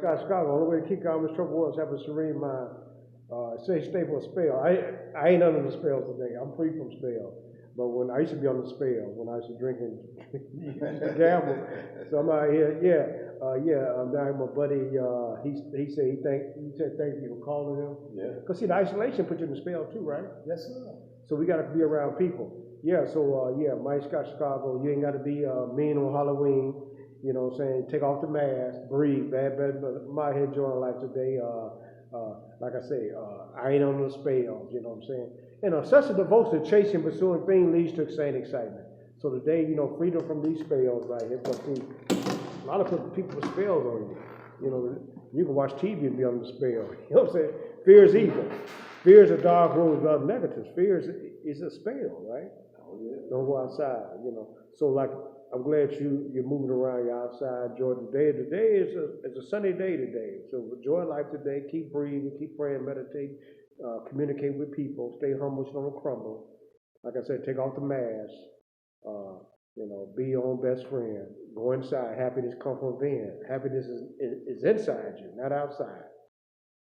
Chicago, all the way to keep calm and trouble was have a serene mind. Stay for a spell. I ain't under the spell today. I'm free from spell. But when I used to be on the spell, when I used to drink and gamble, so I'm out here. I'm down with my buddy. He said thank you for calling him. Yeah. Cause see, the isolation put you in the spell too, right? Yes, sir. So we got to be around people. Yeah. So Mike Scott Chicago. You ain't got to be mean on Halloween. You know what I'm saying? Take off the mask, breathe, bad, but I'm out here enjoying life today. Like I say, I ain't on the spells, you know what I'm saying? And such a devotion to chasing, pursuing things leads to insane excitement. So today, freedom from these spells right here. But see, a lot of people put spells on you. You know, you can watch TV and be under the spell. You know what I'm saying? Fear is evil. Fear is a dark road of negatives. Fear is a spell, right? Oh, yeah. Don't go outside, So like, I'm glad you're moving around, you're outside, enjoy the day. Today is a sunny day today. So enjoy life today, keep breathing, keep praying, meditate, communicate with people, stay humble, so don't crumble. Like I said, take off the mask, be your own best friend. Go inside, happiness comes from within. Happiness is inside you, not outside.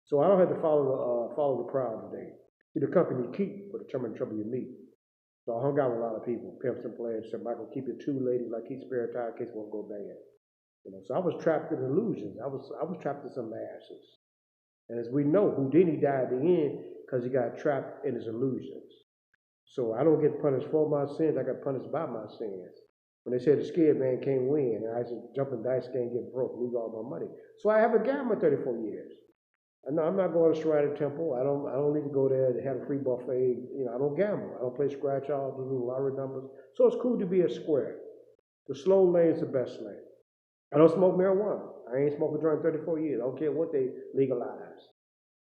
So I don't have to follow the crowd today. See, the company you keep will determine the trouble you meet. So I hung out with a lot of people, pimps and players, said, Michael, keep it two ladies, like keep spare tire in case it won't go bad. So I was trapped in illusions. I was trapped in some ashes. And as we know, Houdini died at the end because he got trapped in his illusions. So I don't get punished for my sins, I got punished by my sins. When they said the scared man can't win, and I said jumping dice can't get broke, lose all my money. So I have a gamble 34 years. No, I'm not going to Shrine Temple. I don't need to go there to have a free buffet. I don't gamble. I don't play scratch offs, do lottery numbers. So it's cool to be a square. The slow lane is the best lane. I don't smoke marijuana. I ain't smoked a joint in 34 years. I don't care what they legalize.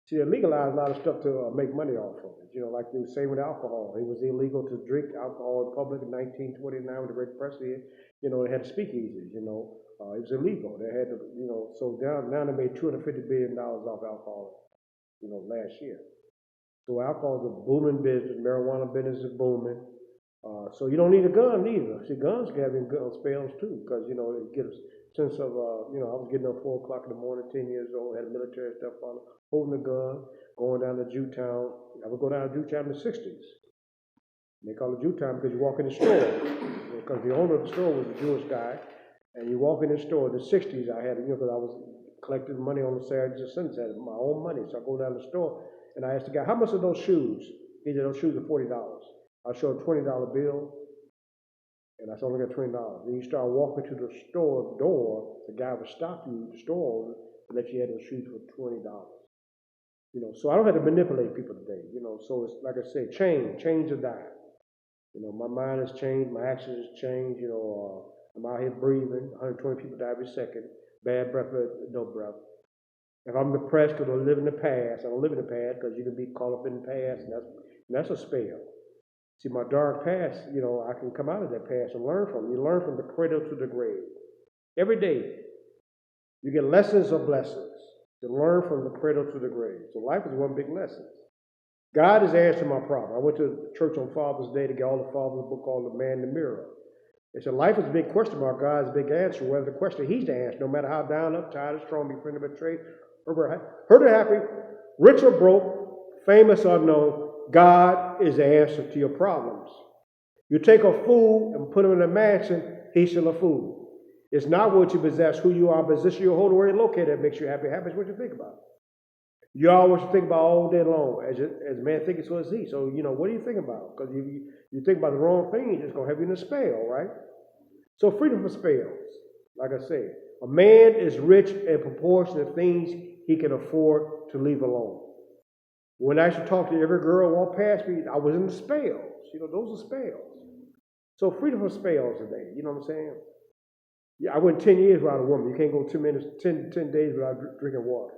See, they legalized a lot of stuff to make money off of it. Like they were saying with alcohol. It was illegal to drink alcohol in public in 1929 with the Great Depression. They had speakeasies, it was illegal. They had to, so now they made $250 billion off alcohol, last year. So alcohol is a booming business. Marijuana business is booming. So you don't need a gun either. See, guns can have gun spells too, because, it gives a sense of, I was getting up 4 o'clock in the morning, 10 years old, had military stuff on, holding a gun, going down to Jewtown. I would go down to Jewtown in the 60s. They call it Jewtown because you walk in the store, because the owner of the store was a Jewish guy. And you walk in the store, in the 60s, I had, because I was collecting money on the Saturdays and Sundays, I had my own money. So I go down the store and I asked the guy, how much are those shoes? He said, those shoes are $40. I showed a $20 bill and I said, I only got $20. Then you start walking to the store door, the guy would stop you, the store owner, and let you have those shoes for $20. So I don't have to manipulate people today, so it's like I said, change or die. My mind has changed, my actions have changed, I'm out here breathing, 120 people die every second, bad breath, no breath. If I'm depressed because I live in the past, I don't live in the past because you can be caught up in the past, and that's a spell. See, my dark past, I can come out of that past and learn from it. You learn from the cradle to the grave. Every day, you get lessons of blessings. You learn from the cradle to the grave. So life is one big lesson. God is answering my problem. I went to church on Father's Day to get all the Father's book called The Man in the Mirror. They said life is a big question mark, God's a big answer. Whether the question he's the answer, no matter how down, up, tired, or strong, be friendly, betrayed, hurt or happy, rich or broke, famous or unknown, God is the answer to your problems. You take a fool and put him in a mansion, he's still a fool. It's not what you possess, who you are, position you hold, where you're located that makes you happy. Happy is what you think about. You always think about all day long. As man thinketh, so is he. So, what do you think about? Because you think about the wrong thing, it's going to have you in a spell, right? So freedom from spells. Like I say, a man is rich in proportion to things he can afford to leave alone. When I used to talk to every girl who walked past me, I was in the spells. Those are spells. So freedom from spells today. You know what I'm saying? Yeah, I went 10 years without a woman. You can't go 10 days without drinking water.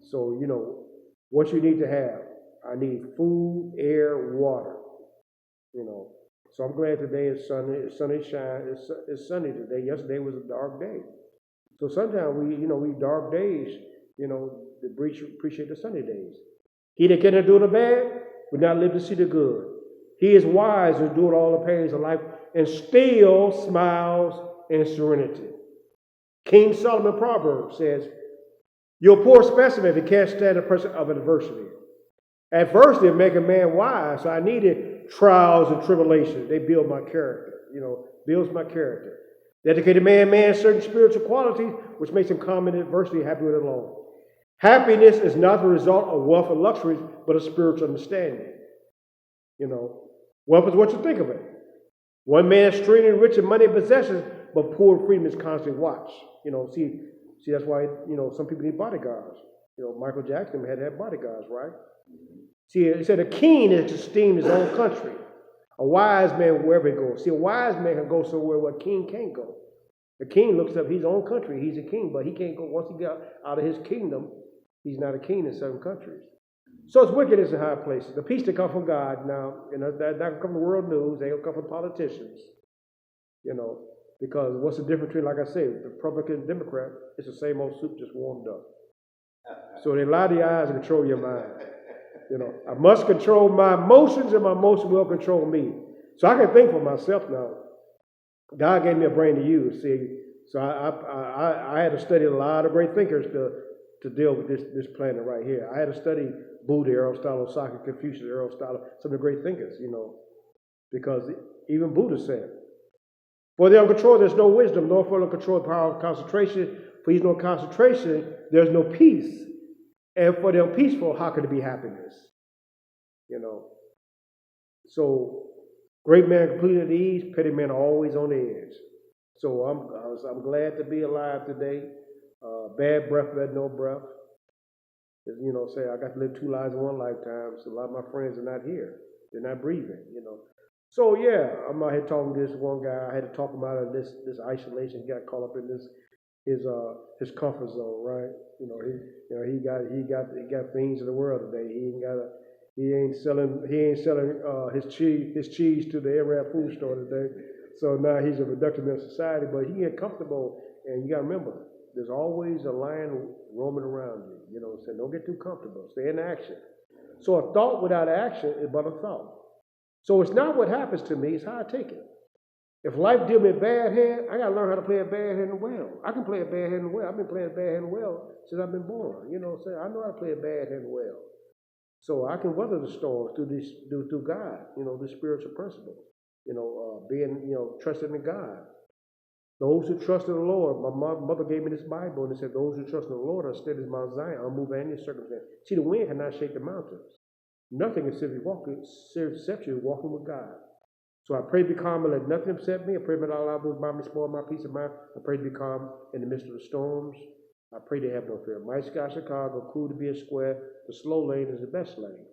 So, what you need to have, I need food, air, water, So I'm glad today is sunny. It's sunny shine. It's sunny today. Yesterday was a dark day. So sometimes we dark days, appreciate the sunny days. He that cannot do the bad will not live to see the good. He is wise to endure all the pains of life and still smiles in serenity. King Solomon Proverbs says, You're a poor specimen if you can't stand the pressure of adversity. Adversity make a man wise, so I needed trials and tribulations. They build my character, builds my character. The educated man certain spiritual qualities, which makes him calm in adversity, happy with it alone. Happiness is not the result of wealth and luxuries, but a spiritual understanding. Wealth is what you think of it. One man is extremely rich in money and possessions, but poor in freedom is constantly watched. See, that's why, some people need bodyguards. Michael Jackson had to have bodyguards, right? See, it said a king is esteemed his own country. A wise man wherever he goes. See, a wise man can go somewhere where a king can't go. The king looks up his own country. He's a king, but he can't go. Once he got out of his kingdom, he's not a king in certain countries. So it's wickedness in high places. The peace that comes from God now, that not come from the world news. They don't come from politicians. Because what's the difference between, like I say, Republican and Democrat? It's the same old soup just warmed up. So they lie to your eyes and control your mind. I must control my emotions, and my emotions will control me. So I can think for myself now. God gave me a brain to use. See, so I had to study a lot of great thinkers to deal with this planet right here. I had to study Buddha, Aristotle, Socrates, Confucius, Aristotle, some of the great thinkers, because even Buddha said, "For the uncontrolled, there's no wisdom, nor for the controlled power of concentration. For there's no concentration, there's no peace. And for the unpeaceful, how could it be happiness?" So great man completely at ease, petty men are always on the edge. So I'm glad to be alive today. Bad breath, bad no breath. Say I got to live 2 lives in one lifetime. So a lot of my friends are not here. They're not breathing. So yeah, I'm out here talking to this one guy. I had to talk him out of this isolation. He got caught up in his comfort zone, right? He got things in the world today. He ain't selling his cheese to the Arab food store today. So now he's a reductive in society, but he get comfortable. And you got to remember, there's always a lion roaming around you. So don't get too comfortable. Stay in action. So a thought without action is but a thought. So it's not what happens to me, it's how I take it. If life deals me a bad hand, I got to learn how to play a bad hand well. I can play a bad hand well. I've been playing a bad hand well since I've been born. I know how to play a bad hand well. So I can weather the storms through God, the spiritual principles. Being, trusting in God. Those who trust in the Lord, my mother gave me this Bible, and it said, those who trust in the Lord are steady as Mount Zion, unmoved by any circumstance. See, the wind cannot shake the mountains. Nothing is except you walking with God. So I pray to be calm and let nothing upset me. I pray that Allah will by me spoil my peace of mind. I pray to be calm in the midst of the storms. I pray to have no fear. My Sky Chicago, cool to be a square. The slow lane is the best lane.